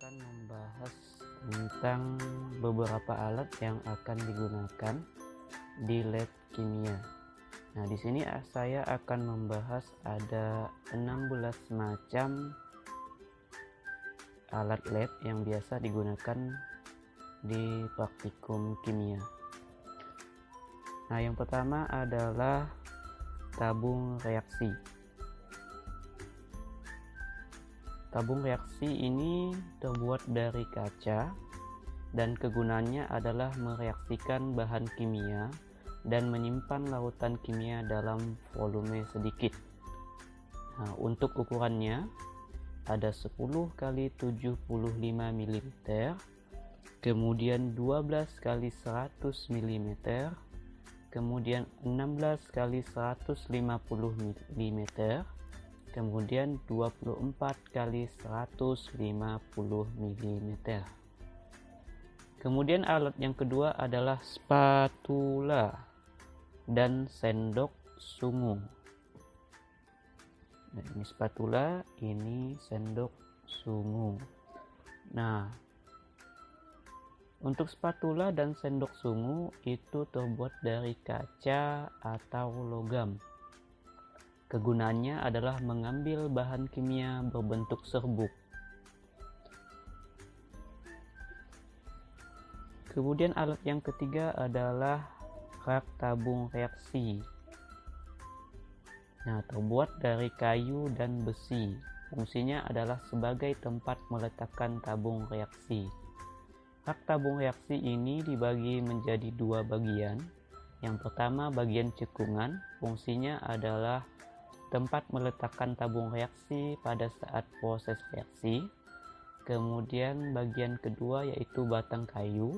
akan membahas tentang beberapa alat yang akan digunakan di lab kimia. Nah, di sini saya akan membahas ada 16 macam alat lab yang biasa digunakan di praktikum kimia. Nah, yang pertama adalah tabung reaksi. Tabung reaksi ini terbuat dari kaca dan kegunaannya adalah mereaksikan bahan kimia dan menyimpan lautan kimia dalam volume sedikit. Nah, untuk ukurannya ada 10 x 75 mm, kemudian 12 x 100 mm, kemudian 16 x 150 mm, kemudian 24 x 150 mm. Kemudian alat yang kedua adalah spatula dan sendok sungu. Nah, ini spatula, ini sendok sungu. Nah, untuk spatula dan sendok sungu itu terbuat dari kaca atau logam. Kegunaannya adalah mengambil bahan kimia berbentuk serbuk. Kemudian alat yang ketiga adalah rak tabung reaksi. Nah, terbuat dari kayu dan besi. Fungsinya adalah sebagai tempat meletakkan tabung reaksi. Rak tabung reaksi ini dibagi menjadi dua bagian. Yang pertama bagian cekungan, fungsinya adalah tempat meletakkan tabung reaksi pada saat proses reaksi. Kemudian bagian kedua yaitu batang kayu,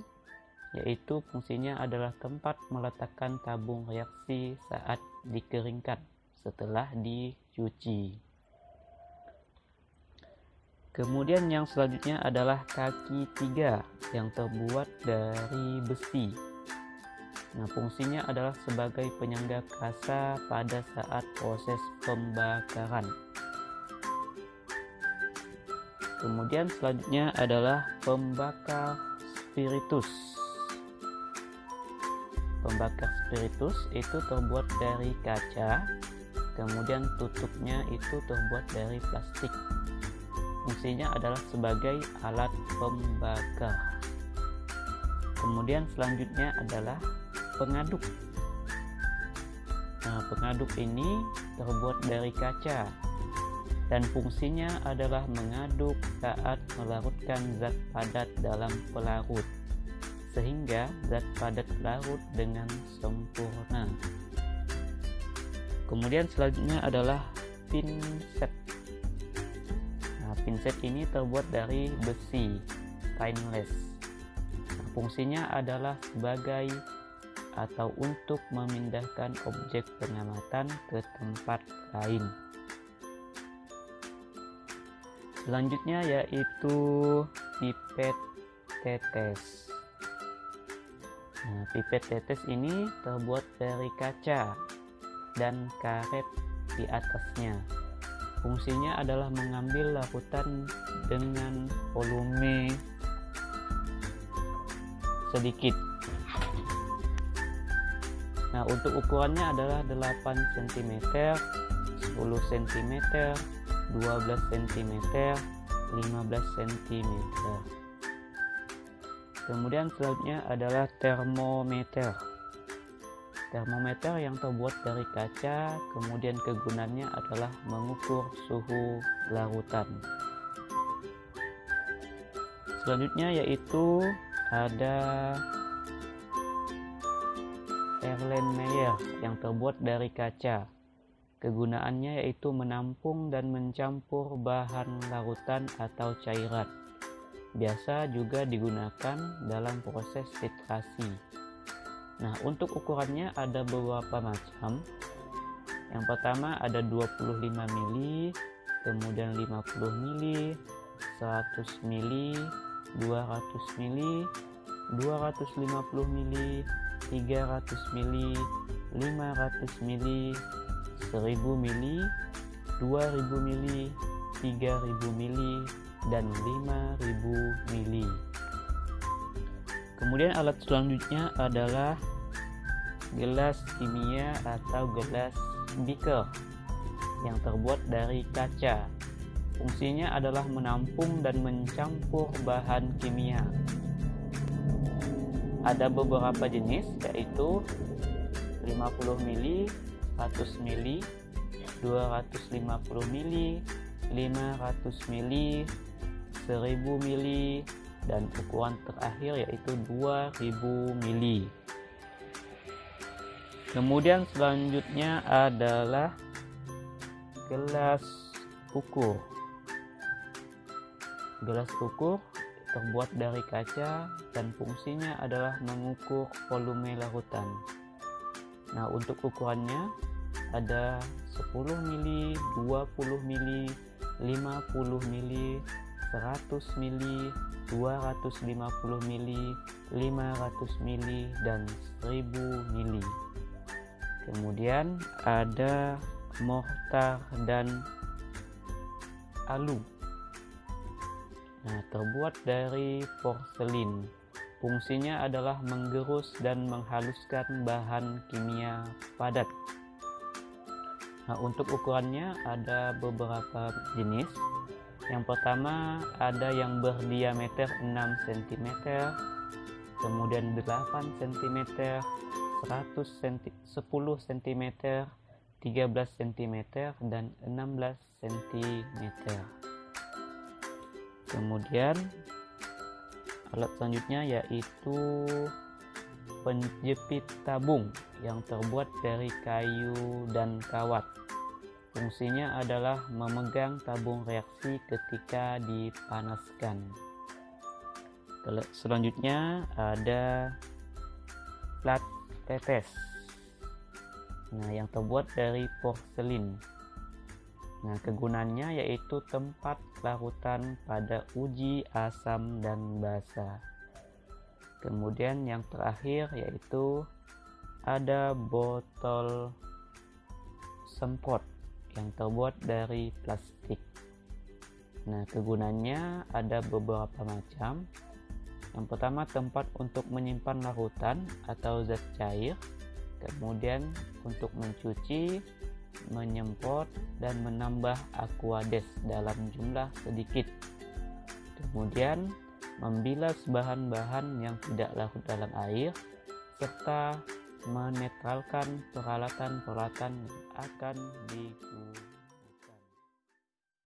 yaitu fungsinya adalah tempat meletakkan tabung reaksi saat dikeringkan setelah dicuci. Kemudian yang selanjutnya adalah kaki tiga yang terbuat dari besi. Nah, fungsinya adalah sebagai penyangga kasa pada saat proses pembakaran. Kemudian selanjutnya adalah pembakar spiritus. Pembakar spiritus itu terbuat dari kaca, kemudian tutupnya itu terbuat dari plastik. Fungsinya adalah sebagai alat pembakar. Kemudian selanjutnya adalah pengaduk. Nah, pengaduk ini terbuat dari kaca dan fungsinya adalah mengaduk saat melarutkan zat padat dalam pelarut sehingga zat padat larut dengan sempurna. Kemudian selanjutnya adalah pinset. Nah, pinset ini terbuat dari besi stainless. Nah, fungsinya adalah sebagai atau untuk memindahkan objek pengamatan ke tempat lain. Selanjutnya yaitu pipet tetes. Nah, pipet tetes ini terbuat dari kaca dan karet di atasnya. Fungsinya adalah mengambil larutan dengan volume sedikit. Nah, untuk ukurannya adalah 8 cm, 10 cm, 12 cm, 15 cm. Kemudian selanjutnya adalah termometer. Termometer yang terbuat dari kaca, kemudian kegunaannya adalah mengukur suhu larutan. Selanjutnya yaitu ada Erlenmeyer yang terbuat dari kaca. Kegunaannya yaitu menampung dan mencampur bahan larutan atau cairan. Biasa juga digunakan dalam proses titrasi. Nah, untuk ukurannya ada beberapa macam. Yang pertama ada 25 mili, kemudian 50 mili, 100 mili, 200 mili, 250 mili, 300 mili, 500 mili, 1000 mili, 2000 mili, 3000 mili, dan 5000 mili. Kemudian alat selanjutnya adalah gelas kimia atau gelas beaker yang terbuat dari kaca. Fungsinya adalah menampung dan mencampur bahan kimia. Ada beberapa jenis, yaitu 50 mili, 100 mili, 250 mili, 500 mili, 1000 mili, dan ukuran terakhir yaitu 2000 mili. Kemudian selanjutnya adalah gelas ukur. Gelas ukur terbuat dari kaca dan fungsinya adalah mengukur volume larutan. Nah, untuk ukurannya ada 10 mili, 20 mili, 50 mili, 100 mili, 250 mili, 500 mili, dan 1000 mili. Kemudian ada mortar dan alu. Nah, terbuat dari porselin. Fungsinya adalah menggerus dan menghaluskan bahan kimia padat. Nah, untuk ukurannya ada beberapa jenis. Yang pertama ada yang berdiameter 6 cm, kemudian 8 cm, 10 cm, 13 cm, dan 16 cm. Kemudian alat selanjutnya yaitu penjepit tabung yang terbuat dari kayu dan kawat. Fungsinya adalah memegang tabung reaksi ketika dipanaskan. Selanjutnya ada plat tetes. Nah, yang terbuat dari porselin. Nah, kegunaannya yaitu tempat larutan pada uji asam dan basa. Kemudian yang terakhir yaitu ada botol semprot yang terbuat dari plastik. Nah, kegunaannya ada beberapa macam. Yang pertama, tempat untuk menyimpan larutan atau zat cair. Kemudian untuk mencuci, menyemprot, dan menambah aquades dalam jumlah sedikit. Kemudian membilas bahan-bahan yang tidak larut dalam air, serta menetralkan peralatan-peralatan yang akan digunakan.